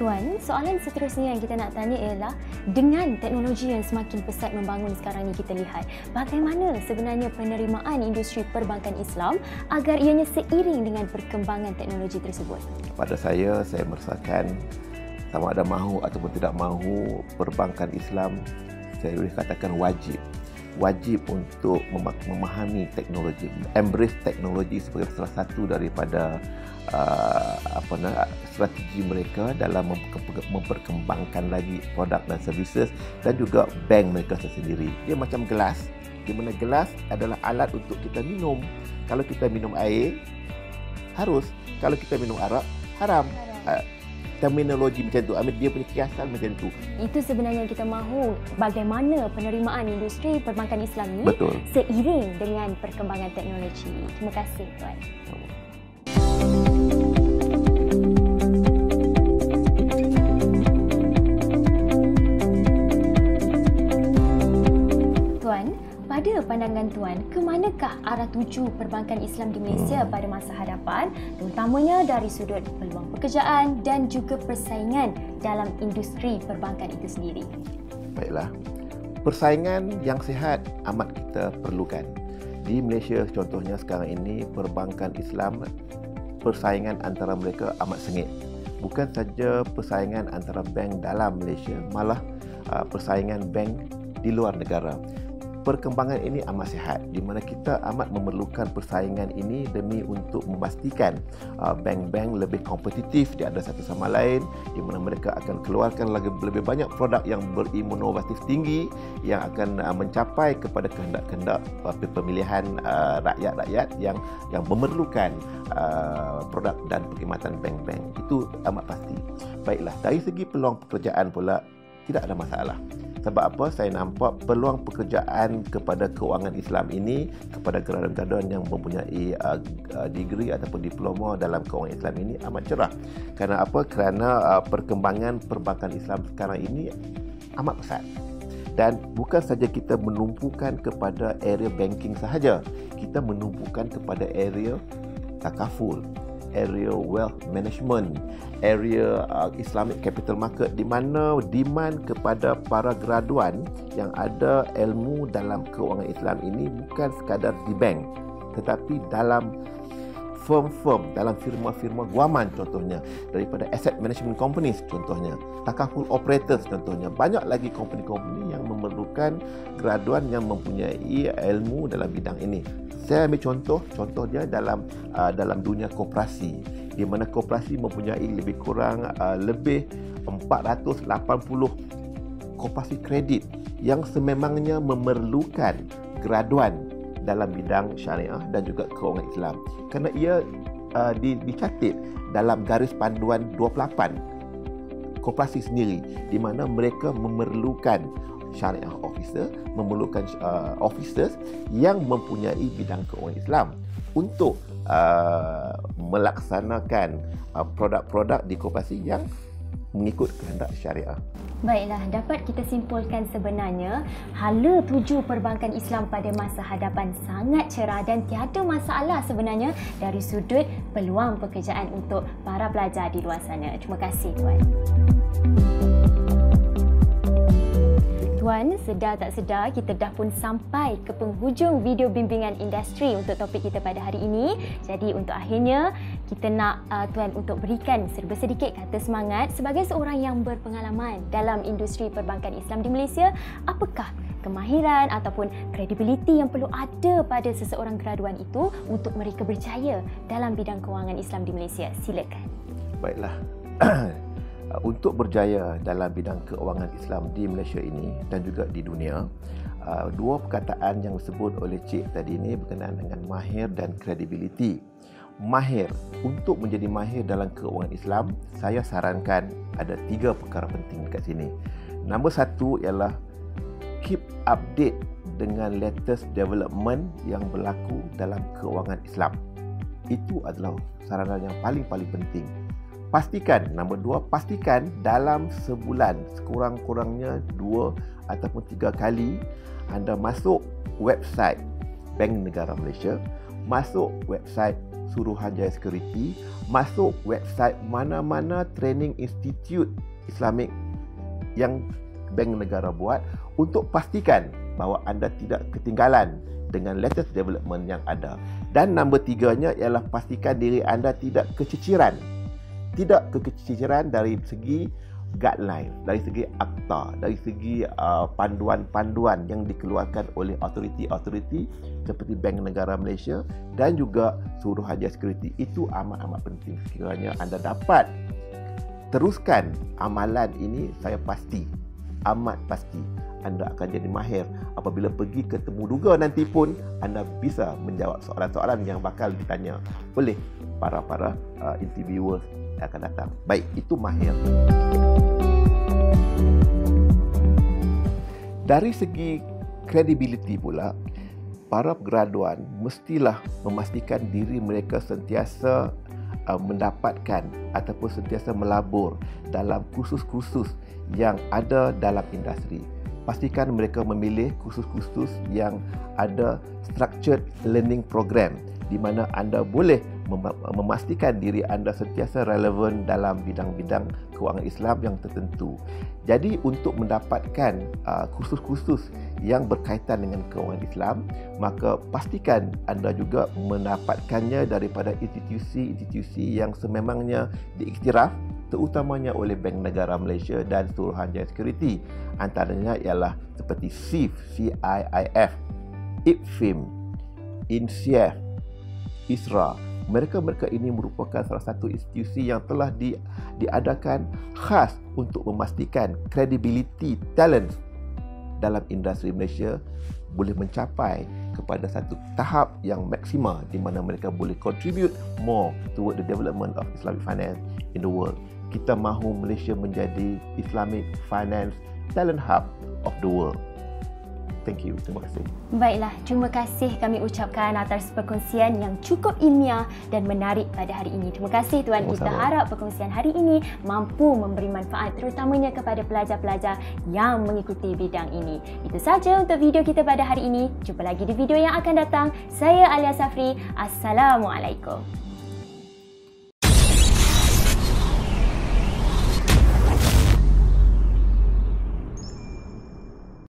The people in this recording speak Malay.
Tuan, soalan seterusnya yang kita nak tanya ialah, dengan teknologi yang semakin pesat membangun sekarang ni kita lihat, bagaimana sebenarnya penerimaan industri perbankan Islam agar ianya seiring dengan perkembangan teknologi tersebut? Pada saya merasakan sama ada mahu ataupun tidak mahu, perbankan Islam saya boleh katakan wajib untuk memahami teknologi, embrace teknologi sebagai salah satu daripada strategi mereka dalam memperkembangkan lagi produk dan services, dan juga bank mereka sendiri. Dia macam gelas, di mana gelas adalah alat untuk kita minum. Kalau kita minum air, harus. Kalau kita minum arak, haram. Terminologi macam tu, dia punya kiasan macam tu. Itu sebenarnya kita mahu bagaimana penerimaan industri perbankan Islam ni seiring dengan perkembangan teknologi. Terima kasih Tuan. Pada pandangan Tuan, ke manakah arah tuju perbankan Islam di Malaysia pada masa hadapan, terutamanya dari sudut peluang pekerjaan dan juga persaingan dalam industri perbankan itu sendiri? Baiklah, persaingan yang sihat amat kita perlukan. Di Malaysia contohnya sekarang ini, perbankan Islam, persaingan antara mereka amat sengit. Bukan saja persaingan antara bank dalam Malaysia, malah persaingan bank di luar negara. Perkembangan ini amat sihat, di mana kita amat memerlukan persaingan ini demi untuk memastikan bank-bank lebih kompetitif di antara satu sama lain, di mana mereka akan keluarkan lebih banyak produk yang berinovatif tinggi yang akan mencapai kepada kehendak-kehendak pemilihan rakyat-rakyat yang memerlukan produk dan perkhidmatan bank-bank. Itu amat pasti. Baiklah, dari segi peluang pekerjaan pula tidak ada masalah. Sebab apa? Saya nampak peluang pekerjaan kepada keuangan Islam ini, kepada graduan-graduan yang mempunyai degree ataupun diploma dalam keuangan Islam ini amat cerah. Kerana apa? Kerana perkembangan perbankan Islam sekarang ini amat pesat. Dan bukan saja kita menumpukan kepada area banking sahaja, kita menumpukan kepada area takaful, area wealth management, area Islamic capital market, di mana demand kepada para graduan yang ada ilmu dalam keuangan Islam ini bukan sekadar di bank, tetapi dalam firm-firm, dalam firma-firma guaman contohnya, daripada asset management companies contohnya, takaful operators contohnya. Banyak lagi company-company yang memerlukan graduan yang mempunyai ilmu dalam bidang ini. Saya ambil contoh dia dalam dunia koperasi, di mana koperasi mempunyai lebih kurang lebih 480 koperasi kredit yang sememangnya memerlukan graduan dalam bidang syariah dan juga keuangan Islam, kerana ia dicatat dalam garis panduan 28 koperasi sendiri, di mana mereka memerlukan syariah officer, memerlukan officers yang mempunyai bidang keuangan Islam untuk melaksanakan produk-produk di koperasi yang mengikut kehendak syariah. Baiklah, dapat kita simpulkan sebenarnya hala tuju perbankan Islam pada masa hadapan sangat cerah dan tiada masalah sebenarnya dari sudut peluang pekerjaan untuk para pelajar di luar sana. Terima kasih Tuan. Tuan, sedar tak sedar kita dah pun sampai ke penghujung video bimbingan industri untuk topik kita pada hari ini. Jadi untuk akhirnya kita nak Tuan untuk berikan serba sedikit kata semangat sebagai seorang yang berpengalaman dalam industri perbankan Islam di Malaysia. Apakah kemahiran ataupun kredibiliti yang perlu ada pada seseorang graduan itu untuk mereka berjaya dalam bidang kewangan Islam di Malaysia? Silakan. Baiklah. Untuk berjaya dalam bidang keuangan Islam di Malaysia ini dan juga di dunia, dua perkataan yang disebut oleh Cik tadi ini berkenaan dengan mahir dan kredibiliti. Mahir, untuk menjadi mahir dalam keuangan Islam, saya sarankan ada 3 perkara penting dekat sini. Nombor 1 ialah keep update dengan latest development yang berlaku dalam keuangan Islam. Itu adalah saranan yang paling penting. Pastikan, nombor 2, pastikan dalam sebulan sekurang-kurangnya 2 ataupun 3 kali anda masuk website Bank Negara Malaysia masuk website Suruhanjaya Security, masuk website mana-mana training institute Islamik yang Bank Negara buat untuk pastikan bahawa anda tidak ketinggalan dengan latest development yang ada. Dan nombor 3-nya ialah pastikan diri anda tidak keciciran. Tidak keciciran dari segi guideline, dari segi akta, dari segi panduan-panduan yang dikeluarkan oleh autoriti-autoriti seperti Bank Negara Malaysia dan juga Suruhanjaya Security. Itu amat-amat penting. Sekiranya anda dapat teruskan amalan ini, saya pasti, amat pasti anda akan jadi mahir. Apabila pergi ke temu duga nanti pun, anda bisa menjawab soalan-soalan yang bakal ditanya oleh para interviewers yang akan datang. Baik, itu mahir. Dari segi credibility pula, para graduan mestilah memastikan diri mereka sentiasa mendapatkan ataupun sentiasa melabur dalam kursus-kursus yang ada dalam industri. Pastikan mereka memilih kursus-kursus yang ada structured learning program di mana anda boleh memastikan diri anda sentiasa relevan dalam bidang-bidang kewangan Islam yang tertentu. Jadi untuk mendapatkan kursus-kursus yang berkaitan dengan kewangan Islam, maka pastikan anda juga mendapatkannya daripada institusi-institusi yang sememangnya diiktiraf, terutamanya oleh Bank Negara Malaysia dan Suruhanjaya Security. Antaranya ialah seperti SIF, CIIF, IPFIM, INSIAF, ISRA. Mereka ini merupakan salah satu institusi yang telah diadakan khas untuk memastikan credibility talent dalam industri Malaysia boleh mencapai kepada satu tahap yang maksima di mana mereka boleh contribute more toward the development of Islamic finance in the world. Kita mahu Malaysia menjadi Islamic finance talent hub of the world. Thank you. Terima kasih. Baiklah, terima kasih kami ucapkan atas perkongsian yang cukup ilmiah dan menarik pada hari ini. Terima kasih Tuan. Kita harap perkongsian hari ini mampu memberi manfaat terutamanya kepada pelajar-pelajar yang mengikuti bidang ini. Itu saja untuk video kita pada hari ini. Jumpa lagi di video yang akan datang. Saya Alia Safri. Assalamualaikum.